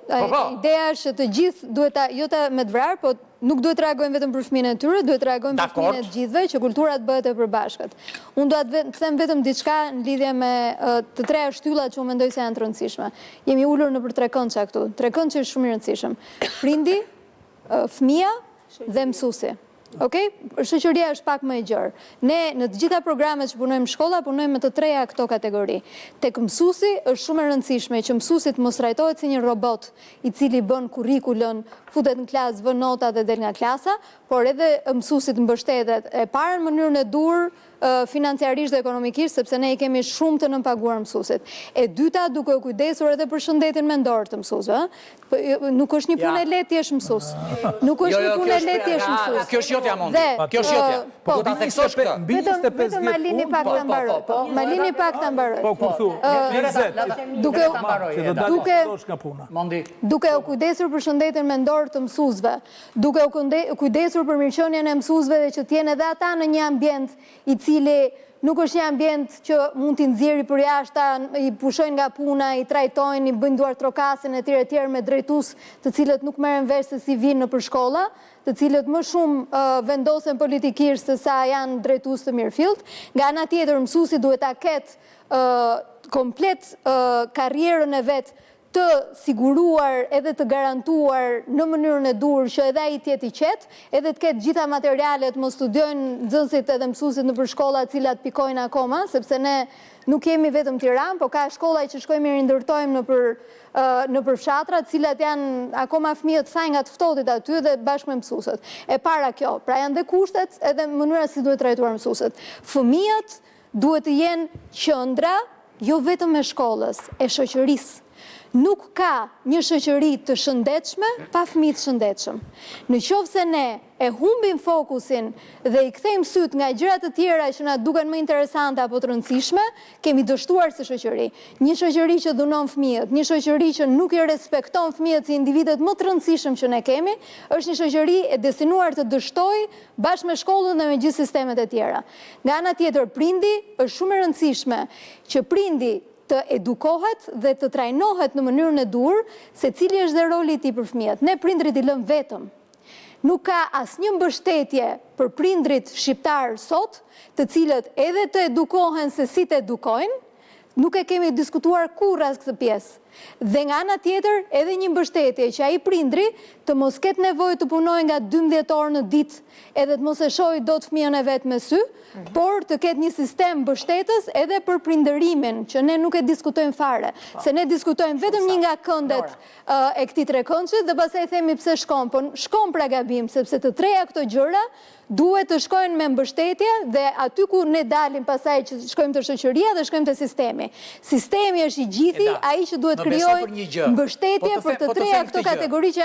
ideja është të gjithë duhet jo ta me të vrarë, po nuk duhet të reagojnë vetëm për fëmijën e tyre, duhet të reagojnë për fëmijën e të gjithëve, që kultura të bëhet e përbashkët. Unë duhet të them vetëm diçka në lidhje me të treja shtyllat që unë mendoj se janë të rëndësishme. Jemi ulur nëpër tre këndça këtu. Tre këndçë është shumë i rëndësishëm. Prindi, fëmia dhe mësuesi. Okej? Shoqëria është pak më e gjerë. Ne në të gjitha programet që punojmë në shkolla, punojmë me të treja këto kategori. Tek mësuesi është shumë e rëndësishme që mësuesi të mos trajtohet si një robot i cili bën kurrikulën, futet në klasë, vën nota dhe del nga klasa, por edhe mësuesi të mbështetet e para në mënyrën e dur, financiarisht dhe ekonomikisht, sepse ne i kemi shumë të nëmpaguar mësuesit. E dyta, duke u kujdesur edhe për shëndetin mendor të mësuesve. Nuk është një punë e lehtë ti jesh mësues. Nuk është një punë e lehtë ti jesh mësues. Kjo është jotja Mondi. Kjo është jotja. Po do ta theksosh këtë. Vetëm ma lini pak ta mbaroj. Ma lini pak ta mbaroj. Po ku thu? Duke u kujdesur për shëndetin mendor të mësuesve, duke u kujdesur për mirëqenien e mësuesve dhe që të jenë edhe ata në një ambient i cili nuk është një ambient që mund t'i nxjerrë për jashtë, i pushojnë nga puna, i trajtojnë, i bëjnë duar trokasin e tjerë me drejtues të cilët nuk merren vesh se si vinë nëpër shkolla, të cilët më shumë vendosen politikisht se sa janë drejtues të mirëfillt. Nga ana tjetër, mësuesi duhet ta ketë komplet karrierën e vet të siguruar edhe të garantuar në mënyrën e dur që edhe ai të jetë i qetë, edhe të ketë gjitha materialet, mos studiojnë nxënësit edhe mësuesit nëpër shkolla të cilat pikojnë akoma, sepse ne nuk jemi vetëm Tiranë, po ka shkolla që shkojmë i rindërtojmë nëpër fshatra, të cilat janë akoma fëmijët thaj nga të ftohtit aty dhe bashkë me mësuesit. E para kjo, pra janë dhe kushtet edhe mënyra si duhet trajtuar mësuesit. Fëmijët duhet të jenë qendra jo vetëm e shkollës, e shoqërisë. Nuk ka një shoqëri të shëndetshme pa fëmijë të shëndetshëm. Në qoftë se ne e humbim fokusin dhe i kthejmë syt nga gjërat të tjera që na duken më interesante apo të rëndësishme, kemi dështuar si shoqëri. Një shoqëri që dhunon fëmijët, një shoqëri që nuk i respekton fëmijët si individët më të rëndësishëm që ne kemi, është një shoqëri e destinuar të dështojë bashkë me shkollën dhe me gjithë sistemet e tjera. Nga ana tjetër, prindi është shumë e rëndësishme që prindi të edukohet dhe të trajnohet në mënyrën e dur se cili është dhe roli i tij për fëmijët. Ne prindrit i lëm vetëm. Nuk ka asnjë mbështetje për prindrit shqiptar sot, të cilët edhe të edukohen se si të edukojnë, nuk e kemi diskutuar kurrë as këtë pjesë. Dhe nga ana tjetër, edhe një mbështetje që ai prindri të mos ketë nevojë të punojë nga 12 orë në ditë, edhe të mos e shohë dot fëmijën e vet me sy, por të ketë një sistem mbështetës edhe për prindërimin, që ne nuk e diskutojmë fare, se ne diskutojmë vetëm një nga këndet e këtij trekëndshi dhe pastaj themi pse shkon, po shkon pra gabim, sepse të treja këto gjëra duhet të shkojnë me mbështetje dhe aty ku ne dalim pasaj që shkojmë të shoqëria dhe shkojmë të sistemi. Sistemi është i gjithi, ai që duhet krijojë mbështetje për të treja këto kategori që